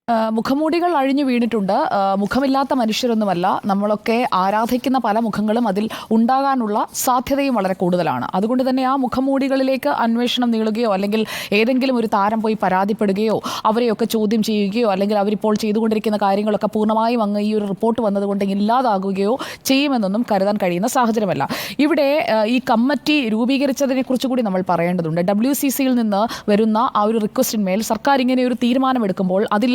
മുഖംമൂടികൾ അഴിഞ്ഞു വീണിട്ടുണ്ട്. മുഖമില്ലാത്ത മനുഷ്യരൊന്നുമല്ല. നമ്മളൊക്കെ ആരാധിക്കുന്ന പല മുഖങ്ങളും അതിൽ ഉണ്ടാകാനുള്ള സാധ്യതയും വളരെ കൂടുതലാണ്. അതുകൊണ്ട് തന്നെ ആ മുഖംമൂടികളിലേക്ക് അന്വേഷണം നീളുകയോ അല്ലെങ്കിൽ ഏതെങ്കിലും ഒരു താരം പോയി പരാതിപ്പെടുകയോ അവരെയൊക്കെ ചോദ്യം ചെയ്യുകയോ അല്ലെങ്കിൽ അവരിപ്പോൾ ചെയ്തുകൊണ്ടിരിക്കുന്ന കാര്യങ്ങളൊക്കെ പൂർണ്ണമായും അങ്ങ് ഈ ഒരു റിപ്പോർട്ട് വന്നതുകൊണ്ട് ഇല്ലാതാകുകയോ ചെയ്യുമെന്നൊന്നും കരുതാൻ കഴിയുന്ന സാഹചര്യമല്ല. ഇവിടെ ഈ കമ്മിറ്റി രൂപീകരിച്ചതിനെ കുറിച്ച് കൂടി നമ്മൾ പറയേണ്ടതുണ്ട്. WCCയിൽ നിന്ന് വരുന്ന ആ ഒരു റിക്വസ്റ്റിന്മേൽ സർക്കാർ ഇങ്ങനെ ഒരു തീരുമാനമെടുക്കുമ്പോൾ അതിൽ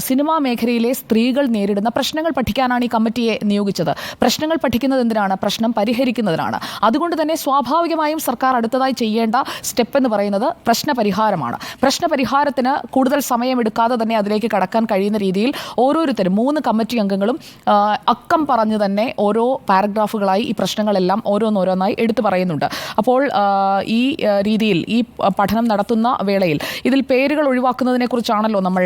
സിനിമാ മേഖലയിലെ സ്ത്രീകൾ നേരിടുന്ന പ്രശ്നങ്ങൾ പഠിക്കാനാണ് ഈ കമ്മിറ്റിയെ നിയോഗിച്ചത്. പ്രശ്നങ്ങൾ പഠിക്കുന്നത് എന്തിനാണ്? പ്രശ്നം പരിഹരിക്കുന്നതിനാണ്. അതുകൊണ്ട് തന്നെ സ്വാഭാവികമായും സർക്കാർ അടുത്തതായി ചെയ്യേണ്ട സ്റ്റെപ്പ് എന്ന് പറയുന്നത് പ്രശ്നപരിഹാരമാണ്. പ്രശ്നപരിഹാരത്തിന് കൂടുതൽ സമയമെടുക്കാതെ തന്നെ അതിലേക്ക് കടക്കാൻ കഴിയുന്ന രീതിയിൽ ഓരോരുത്തരും 3 കമ്മിറ്റി അംഗങ്ങളും അക്കം പറഞ്ഞു തന്നെ ഓരോ പാരഗ്രാഫുകളായി ഈ പ്രശ്നങ്ങളെല്ലാം ഓരോന്നോരോന്നായി എടുത്തു പറയുന്നുണ്ട്. അപ്പോൾ ഈ രീതിയിൽ ഈ പഠനം നടത്തുന്ന വേളയിൽ ഇതിൽ പേരുകൾ ഒഴിവാക്കുന്നതിനെ കുറിച്ചാണല്ലോ നമ്മൾ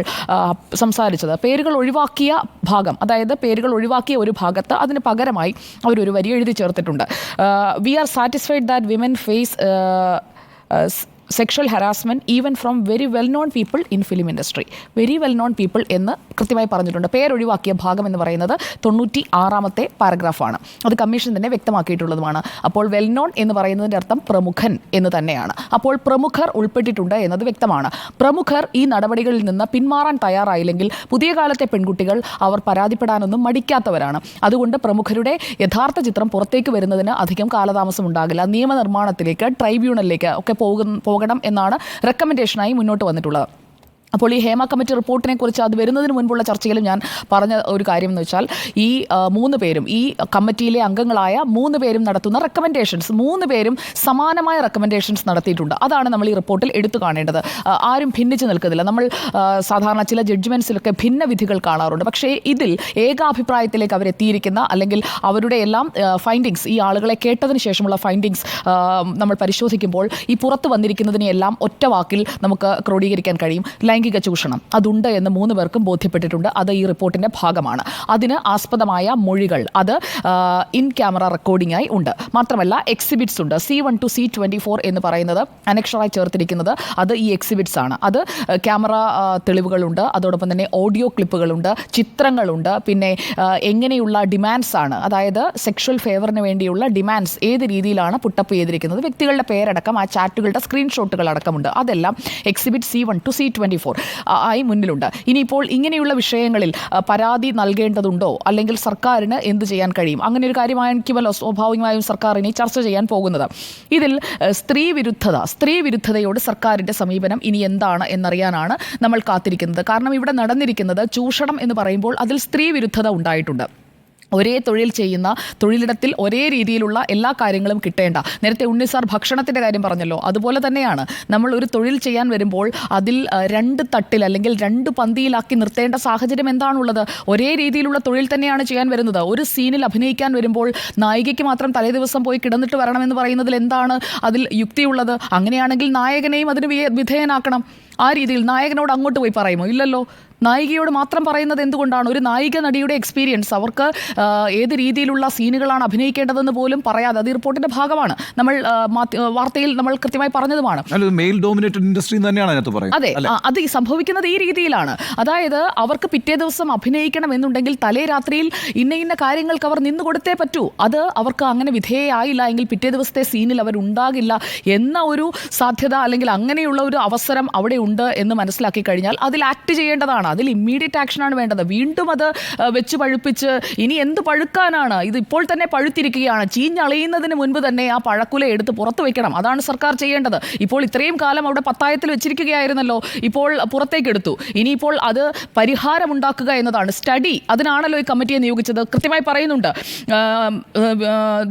സംസാരിച്ചത്. പേരുകൾ ഒഴിവാക്കിയ ഭാഗം, അതായത് പേരുകൾ ഒഴിവാക്കിയ ഒരു ഭാഗത്ത് അതിന് പകരമായി അവരൊരു വരി എഴുതി ചേർത്തിട്ടുണ്ട്. We are satisfied that women face sexual harassment even from very well known people in film industry. Very well known people എന്ന് കൃത്യമായി പറഞ്ഞിട്ടുണ്ട്. പേരൊഴിവാക്കിയ ഭാഗം എന്ന് പറയുന്നത് 96-ാമത്തെ പാരഗ്രാഫാണ്. അത് കമ്മീഷൻ തന്നെ വ്യക്തമാക്കിയിട്ടുള്ളതുമാണ്. അപ്പോൾ വെൽ നോൺ എന്ന് പറയുന്നതിൻ്റെ അർത്ഥം പ്രമുഖൻ എന്ന് തന്നെയാണ്. അപ്പോൾ പ്രമുഖർ ഉൾപ്പെട്ടിട്ടുണ്ട് എന്നത് വ്യക്തമാണ്. പ്രമുഖർ ഈ നടപടികളിൽ നിന്ന് പിന്മാറാൻ തയ്യാറായില്ലെങ്കിൽ പുതിയ കാലത്തെ പെൺകുട്ടികൾ അവർ പരാതിപ്പെടാനൊന്നും മടിക്കാത്തവരാണ്. അതുകൊണ്ട് പ്രമുഖരുടെ യഥാർത്ഥ ചിത്രം പുറത്തേക്ക് വരുന്നതിന് അധികം കാലതാമസം ഉണ്ടാകില്ല. നിയമനിർമ്മാണത്തിലേക്ക്, ട്രൈബ്യൂണലിലേക്ക് ഒക്കെ പോകണം എന്നാണ് റെക്കമെൻഡേഷനായി മുന്നോട്ട് വന്നിട്ടുള്ളത്. അപ്പോൾ ഈ ഹേമ കമ്മിറ്റി റിപ്പോർട്ടിനെ കുറിച്ച് അത് വരുന്നതിന് മുൻപുള്ള ചർച്ചയിലും ഞാൻ പറഞ്ഞ ഒരു കാര്യം എന്ന് വെച്ചാൽ ഈ 3 പേരും, ഈ കമ്മിറ്റിയിലെ അംഗങ്ങളായ 3 പേരും നടത്തുന്ന റെക്കമെൻഡേഷൻസ്, 3 പേരും സമാനമായ റെക്കമെൻഡേഷൻസ് നടത്തിയിട്ടുണ്ട്. അതാണ് നമ്മൾ ഈ റിപ്പോർട്ടിൽ എടുത്തു കാണേണ്ടത്. ആരും ഭിന്നിച്ച് നിൽക്കുന്നില്ല. നമ്മൾ സാധാരണ ചില ജഡ്ജ്മെൻറ്റ്സിലൊക്കെ ഭിന്ന വിധികൾ കാണാറുണ്ട്. പക്ഷേ ഇതിൽ ഏകാഭിപ്രായത്തിലേക്ക് അവരെത്തിയിരിക്കുന്ന അല്ലെങ്കിൽ അവരുടെ എല്ലാം ഫൈൻഡിങ്സ്, ഈ ആളുകളെ കേട്ടതിന് ശേഷമുള്ള ഫൈൻഡിങ്സ് നമ്മൾ പരിശോധിക്കുമ്പോൾ ഈ പുറത്ത് വന്നിരിക്കുന്നതിനെയെല്ലാം ഒറ്റ വാക്കിൽ നമുക്ക് ക്രോഡീകരിക്കാൻ കഴിയും. ലൈംഗിക ചൂഷണം അതുണ്ട് എന്ന് 3 പേർക്കും ബോധ്യപ്പെട്ടിട്ടുണ്ട്. അത് ഈ റിപ്പോർട്ടിന്റെ ഭാഗമാണ്. അതിന് ആസ്പദമായ മൊഴികൾ അത് ഇൻ ക്യാമറ റെക്കോർഡിംഗ് ആയി ഉണ്ട്. മാത്രമല്ല എക്സിബിറ്റ്സ് ഉണ്ട്. C1 to C24 എന്ന് പറയുന്നത് അനക്ഷറായി ചേർത്തിരിക്കുന്നത് അത് ഈ എക്സിബിറ്റ്സ് ആണ്. അത് ക്യാമറ തെളിവുകളുണ്ട്, അതോടൊപ്പം തന്നെ ഓഡിയോ ക്ലിപ്പുകളുണ്ട്, ചിത്രങ്ങളുണ്ട്. പിന്നെ എങ്ങനെയുള്ള ഡിമാൻഡ്സ് ആണ്, അതായത് സെക്ഷൽ ഫേവറിന് വേണ്ടിയുള്ള ഡിമാൻഡ്സ് ഏത് രീതിയിലാണ് പുട്ടപ്പ് ചെയ്തിരിക്കുന്നത്, വ്യക്തികളുടെ പേരടക്കം ആ ചാറ്റുകളുടെ സ്ക്രീൻഷോട്ടുകൾ അടക്കമുണ്ട്. അതെല്ലാം എക്സിബിറ്റ് C1 to C24 ആയി മുന്നിലുണ്ട്. ഇനിയിപ്പോൾ ഇങ്ങനെയുള്ള വിഷയങ്ങളിൽ പരാതി നൽകേണ്ടതുണ്ടോ, അല്ലെങ്കിൽ സർക്കാരിന് എന്ത് ചെയ്യാൻ കഴിയും, അങ്ങനെ ഒരു കാര്യമായിരിക്കുമല്ലോ സ്വാഭാവികമായും സർക്കാർ ഇനി ചർച്ച ചെയ്യാൻ പോകുന്നത്. ഇതിൽ സ്ത്രീ വിരുദ്ധതയോട് സർക്കാരിൻ്റെ സമീപനം ഇനി എന്താണ് എന്നറിയാനാണ് നമ്മൾ കാത്തിരിക്കുന്നത്. കാരണം ഇവിടെ നടന്നിരിക്കുന്നത് ചൂഷണം എന്ന് പറയുമ്പോൾ അതിൽ സ്ത്രീ വിരുദ്ധത ഉണ്ടായിട്ടുണ്ട്. ഒരേ തൊഴിൽ ചെയ്യുന്ന തൊഴിലിടത്തിൽ ഒരേ രീതിയിലുള്ള എല്ലാ കാര്യങ്ങളും കിട്ടേണ്ട, നേരത്തെ ഉണ്ണിസാർ ഭക്ഷണത്തിൻ്റെ കാര്യം പറഞ്ഞല്ലോ, അതുപോലെ തന്നെയാണ് നമ്മൾ ഒരു തൊഴിൽ ചെയ്യാൻ വരുമ്പോൾ അതിൽ 2 തട്ടിൽ അല്ലെങ്കിൽ 2 പന്തിയിലാക്കി നിർത്തേണ്ട സാഹചര്യം എന്താണുള്ളത്? ഒരേ രീതിയിലുള്ള തൊഴിൽ തന്നെയാണ് ചെയ്യാൻ വരുന്നത്. ഒരു സീനിൽ അഭിനയിക്കാൻ വരുമ്പോൾ നായികയ്ക്ക് മാത്രം തലേ ദിവസം പോയി കിടന്നിട്ട് വരണമെന്ന് പറയുന്നതിൽ എന്താണ് അതിൽ യുക്തിയുള്ളത്? അങ്ങനെയാണെങ്കിൽ നായകനെയും അതിന് വിധേയനാക്കണം. ആ രീതിയിൽ നായകനോട് അങ്ങോട്ട് പോയി പറയുമോ? ഇല്ലല്ലോ. നായികയോട് മാത്രം പറയുന്നത് എന്തുകൊണ്ടാണ്? ഒരു നായിക നടിയുടെ എക്സ്പീരിയൻസ്, അവർക്ക് ഏത് രീതിയിലുള്ള സീനുകളാണ് അഭിനയിക്കേണ്ടതെന്ന് പോലും പറയാതെ, അത് ഈ റിപ്പോർട്ടിന്റെ ഭാഗമാണ്. നമ്മൾ വാർത്തയിൽ നമ്മൾ കൃത്യമായി പറഞ്ഞതുമാണ്. മെയിൽ ഡോമിനേറ്റഡ് ഇൻഡസ്ട്രി തന്നെയാണ് അതിനകത്ത് പറയുന്നത്. അതെ, അത് സംഭവിക്കുന്നത് ഈ രീതിയിലാണ്. അതായത് അവർക്ക് പിറ്റേ ദിവസം അഭിനയിക്കണം എന്നുണ്ടെങ്കിൽ തലേ രാത്രിയിൽ ഇന്ന കാര്യങ്ങൾക്ക് അവർ നിന്ന് കൊടുത്തേ പറ്റൂ. അത് അവർക്ക് അങ്ങനെ വിധേയായില്ല എങ്കിൽ പിറ്റേ ദിവസത്തെ സീനിൽ അവരുണ്ടാകില്ല എന്ന ഒരു സാധ്യത, അല്ലെങ്കിൽ അങ്ങനെയുള്ള ഒരു അവസരം അവിടെ ഉണ്ട് എന്ന് മനസ്സിലാക്കി കഴിഞ്ഞാൽ അതിൽ ആക്ട് ചെയ്യേണ്ടതാണ്. അതിൽ ഇമ്മീഡിയറ്റ് ആക്ഷനാണ് വേണ്ടത്. വീണ്ടും അത് വെച്ച് പഴുപ്പിച്ച് ഇനി എന്ത് പഴുക്കാനാണ്? ഇത് ഇപ്പോൾ തന്നെ പഴുത്തിരിക്കുകയാണ്. ചീഞ്ഞളിയുന്നതിന് മുൻപ് തന്നെ ആ പഴക്കുല എടുത്ത് പുറത്തു വെക്കണം. അതാണ് സർക്കാർ ചെയ്യേണ്ടത്. ഇപ്പോൾ ഇത്രയും കാലം അവിടെ പത്തായത്തിൽ വെച്ചിരിക്കുകയായിരുന്നല്ലോ, ഇപ്പോൾ പുറത്തേക്ക് എടുത്തു. ഇനിയിപ്പോൾ അത് പരിഹാരമുണ്ടാക്കുക എന്നതാണ്. സ്റ്റഡി, അതിനാണല്ലോ ഈ കമ്മിറ്റിയെ നിയോഗിച്ചത്. കൃത്യമായി പറയുന്നുണ്ട്,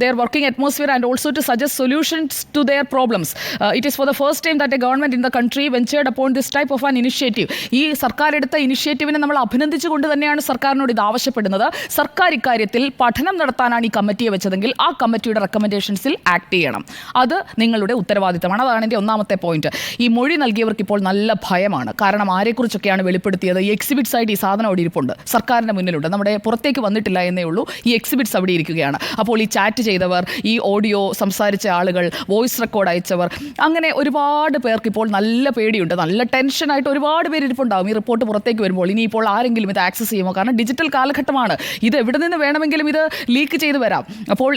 their working atmosphere and also to suggest solutions to their problems. It is for the first time that a government in the country ventured upon this type of an initiative. ഈ സർക്കാർ എടുത്ത ഇനിഷ്യേറ്റീവിനെ നമ്മൾ അഭിനന്ദിച്ചുകൊണ്ട് തന്നെയാണ് സർക്കാരിനോട് ഇത് ആവശ്യപ്പെടുന്നത്. സർക്കാർ ഇക്കാര്യത്തിൽ പഠനം നടത്താനാണ് ഈ കമ്മിറ്റിയെ വെച്ചതെങ്കിൽ ആ കമ്മിറ്റിയുടെ റെക്കമെൻഡേഷൻസിൽ ആക്ട് ചെയ്യണം. അത് നിങ്ങളുടെ ഉത്തരവാദിത്തമാണ്. അതാണ് എൻ്റെ ഒന്നാമത്തെ പോയിന്റ്. ഈ മൊഴി നൽകിയവർക്ക് ഇപ്പോൾ നല്ല ഭയമാണ്. കാരണം ആരെക്കുറിച്ചൊക്കെയാണ് വെളിപ്പെടുത്തിയത്? ഈ എക്സിബിറ്റ്സ് ആയിട്ട് ഈ സാധനം അവിടെ ഇരിപ്പുണ്ട്, സർക്കാരിൻ്റെ മുന്നിലുണ്ട്, നമ്മുടെ പുറത്തേക്ക് വന്നിട്ടില്ല എന്നേ ഉള്ളൂ. ഈ എക്സിബിറ്റ്സ് അവിടെ ഇരിക്കുകയാണ്. അപ്പോൾ ഈ ചാറ്റ് ചെയ്തവർ, ഈ ഓഡിയോ സംസാരിച്ച ആളുകൾ, വോയിസ് റെക്കോർഡ് അയച്ചവർ, അങ്ങനെ ഒരുപാട് പേർക്ക് ഇപ്പോൾ നല്ല പേടിയുണ്ട്. നല്ല ടെൻഷനായിട്ട് ഒരുപാട് പേര് ഇരിപ്പുണ്ടാകും ഈ റിപ്പോർട്ട് പുറത്തേക്ക് പുറത്തേക്ക് വരുമ്പോൾ ഇനിയിപ്പോൾ ആരെങ്കിലും ഇത് ആക്സസ് ചെയ്യുമോ? കാരണം ഡിജിറ്റൽ കാലഘട്ടമാണ്. ഇത് എവിടെ നിന്ന് വേണമെങ്കിലും ഇത് ലീക്ക് ചെയ്ത് വരാം. അപ്പോൾ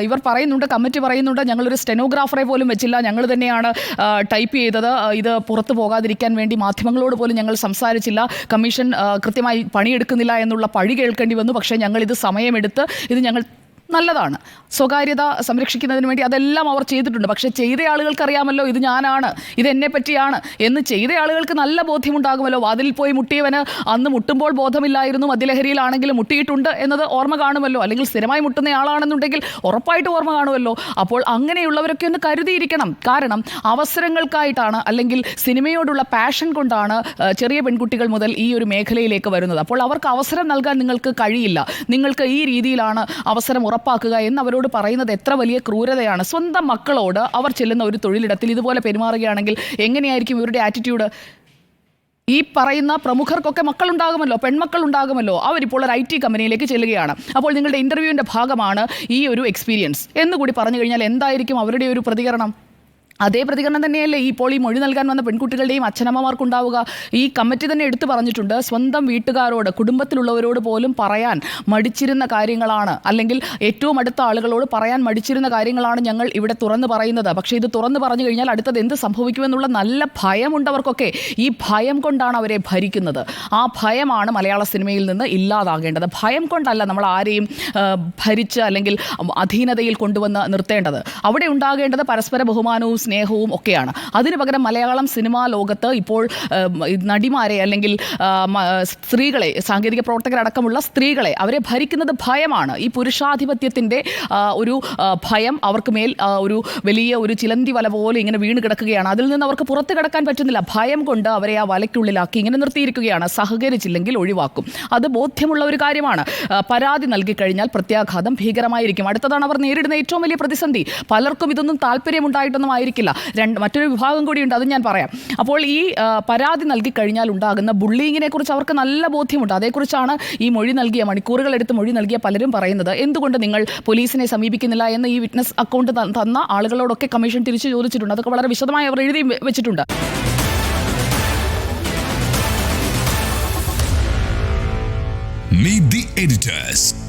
ഇവർ പറയുന്നുണ്ട്, കമ്മിറ്റി പറയുന്നുണ്ട്, ഞങ്ങളൊരു സ്റ്റെനോഗ്രാഫറെ പോലും വെച്ചില്ല, ഞങ്ങൾ തന്നെയാണ് ടൈപ്പ് ചെയ്തത്, ഇത് പുറത്തു പോകാതിരിക്കാൻ വേണ്ടി മാധ്യമങ്ങളോട് പോലും ഞങ്ങൾ സംസാരിച്ചില്ല, കമ്മീഷൻ കൃത്യമായി പണിയെടുക്കുന്നില്ല എന്നുള്ള പഴി കേൾക്കേണ്ടി വന്നു. പക്ഷേ ഞങ്ങളിത് സമയമെടുത്ത് ഇത് ഞങ്ങൾ നല്ലതാണ്, സ്വകാര്യത സംരക്ഷിക്കുന്നതിന് വേണ്ടി അതെല്ലാം അവർ ചെയ്തിട്ടുണ്ട്. പക്ഷേ ചെയ്ത ആളുകൾക്ക് അറിയാമല്ലോ ഇത് ഞാനാണ്, ഇത് എന്നെ പറ്റിയാണ് എന്ന് ചെയ്ത ആളുകൾക്ക് നല്ല ബോധ്യമുണ്ടാകുമല്ലോ. അതിൽ പോയി മുട്ടിയവന് അന്ന് മുട്ടുമ്പോൾ ബോധമില്ലായിരുന്നു, മദ്യലഹരിയിലാണെങ്കിലും മുട്ടിയിട്ടുണ്ട് എന്നത് ഓർമ്മ കാണുമല്ലോ. അല്ലെങ്കിൽ സ്ഥിരമായി മുട്ടുന്ന ആളാണെന്നുണ്ടെങ്കിൽ ഉറപ്പായിട്ട് ഓർമ്മ കാണുമല്ലോ. അപ്പോൾ അങ്ങനെയുള്ളവരൊക്കെ ഒന്ന് കരുതിയിരിക്കണം. കാരണം അവസരങ്ങൾക്കായിട്ടാണ്, അല്ലെങ്കിൽ സിനിമയോടുള്ള പാഷൻ കൊണ്ടാണ് ചെറിയ പെൺകുട്ടികൾ മുതൽ ഈ ഒരു മേഖലയിലേക്ക് വരുന്നത്. അപ്പോൾ അവർക്ക് അവസരം നൽകാൻ നിങ്ങൾക്ക് കഴിയില്ല. നിങ്ങൾക്ക് ഈ രീതിയിലാണ് അവസരം ഉറപ്പാക്കുക എന്ന് അവരോട് പറയുന്നത് എത്ര വലിയ ക്രൂരതയാണ്. സ്വന്തം മക്കളോട് അവർ ചെല്ലുന്ന ഒരു തൊഴിലിടത്തിൽ ഇതുപോലെ പെരുമാറുകയാണെങ്കിൽ എങ്ങനെയായിരിക്കും ഇവരുടെ ആറ്റിറ്റ്യൂഡ്? ഈ പറയുന്ന പ്രമുഖർക്കൊക്കെ മക്കളുണ്ടാകുമല്ലോ, പെൺമക്കൾ ഉണ്ടാകുമല്ലോ. അവരിപ്പോൾ ഒരു IT കമ്പനിയിലേക്ക് ചെല്ലുകയാണ്. അപ്പോൾ നിങ്ങളുടെ ഇൻ്റർവ്യൂവിൻ്റെ ഭാഗമാണ് ഈ ഒരു എക്സ്പീരിയൻസ് എന്നുകൂടി പറഞ്ഞു കഴിഞ്ഞാൽ എന്തായിരിക്കും അവരുടെ ഒരു പ്രതികരണം? അതേ പ്രതികരണം തന്നെയല്ലേ ഇപ്പോൾ ഈ മൊഴി നൽകാൻ വന്ന പെൺകുട്ടികളുടെയും അച്ഛനമ്മമാർക്കുണ്ടാവുക. ഈ കമ്മിറ്റി തന്നെ എടുത്തു പറഞ്ഞിട്ടുണ്ട്, സ്വന്തം വീട്ടുകാരോട്, കുടുംബത്തിലുള്ളവരോട് പോലും പറയാൻ മടിച്ചിരുന്ന കാര്യങ്ങളാണ്, അല്ലെങ്കിൽ ഏറ്റവും അടുത്ത ആളുകളോട് പറയാൻ മടിച്ചിരുന്ന കാര്യങ്ങളാണ് ഞങ്ങൾ ഇവിടെ തുറന്നു പറയുന്നത്. പക്ഷേ ഇത് തുറന്നു പറഞ്ഞു കഴിഞ്ഞാൽ അടുത്തത് എന്ത് സംഭവിക്കുമെന്നുള്ള നല്ല ഭയമുണ്ടവർക്കൊക്കെ. ഈ ഭയം കൊണ്ടാണ് അവരെ ഭരിക്കുന്നത്. ആ ഭയമാണ് മലയാള സിനിമയിൽ നിന്ന് ഇല്ലാതാകേണ്ടത്. ഭയം കൊണ്ടല്ല നമ്മൾ ആരെയും ഭരിച്ച് അല്ലെങ്കിൽ അധീനതയിൽ കൊണ്ടുവന്ന് നിർത്തേണ്ടത്. അവിടെ ഉണ്ടാകേണ്ടത് പരസ്പര ബഹുമാനവും സ്നേഹവും ഒക്കെയാണ്. അതിനു പകരം മലയാളം സിനിമാ ലോകത്ത് ഇപ്പോൾ നടിമാരെ, അല്ലെങ്കിൽ സ്ത്രീകളെ, സാങ്കേതിക പ്രവർത്തകരടക്കമുള്ള സ്ത്രീകളെ, അവരെ ഭരിക്കുന്നത് ഭയമാണ്. ഈ പുരുഷാധിപത്യത്തിൻ്റെ ഒരു ഭയം അവർക്ക് മേൽ ഒരു വലിയ ഒരു ചിലന്തി വല പോലെ ഇങ്ങനെ വീണ് കിടക്കുകയാണ്. അതിൽ നിന്ന് അവർക്ക് പുറത്ത് കിടക്കാൻ പറ്റുന്നില്ല. ഭയം കൊണ്ട് അവരെ ആ വലയ്ക്കുള്ളിലാക്കി ഇങ്ങനെ നിർത്തിയിരിക്കുകയാണ്. സഹകരിച്ചില്ലെങ്കിൽ ഒഴിവാക്കും. അത് ബോധ്യമുള്ള ഒരു കാര്യമാണ്. പരാതി നൽകിക്കഴിഞ്ഞാൽ പ്രത്യാഘാതം ഭീകരമായിരിക്കും. അടുത്തതാണ് അവർ നേരിടുന്ന ഏറ്റവും വലിയ പ്രതിസന്ധി. പലർക്കും ഇതൊന്നും താല്പര്യമുണ്ടായിട്ടൊന്നും ആയിരിക്കില്ല. മറ്റൊരു വിഭാഗം കൂടിയുണ്ട്, അത് ഞാൻ പറയാം. അപ്പോൾ ഈ പരാതി നൽകിക്കഴിഞ്ഞാൽ ഉണ്ടാകുന്ന ബുള്ളിങ്ങിനെ കുറിച്ച് അവർക്ക് നല്ല ബോധ്യമുണ്ട്. അതേക്കുറിച്ചാണ് ഈ മൊഴി നൽകിയ, മണിക്കൂറുകൾ എടുത്ത് മൊഴി നൽകിയ പലരും പറയുന്നത്. എന്തുകൊണ്ട് നിങ്ങൾ പോലീസിനെ സമീപിക്കുന്നില്ല എന്ന് ഈ വിറ്റ്നസ് അക്കൗണ്ട് തന്ന ആളുകളോടൊക്കെ കമ്മീഷൻ തിരിച്ചു ചോദിച്ചിട്ടുണ്ട്. അതൊക്കെ വളരെ വിശദമായി അവർ എഴുതി വെച്ചിട്ടുണ്ട്. Meet the editors.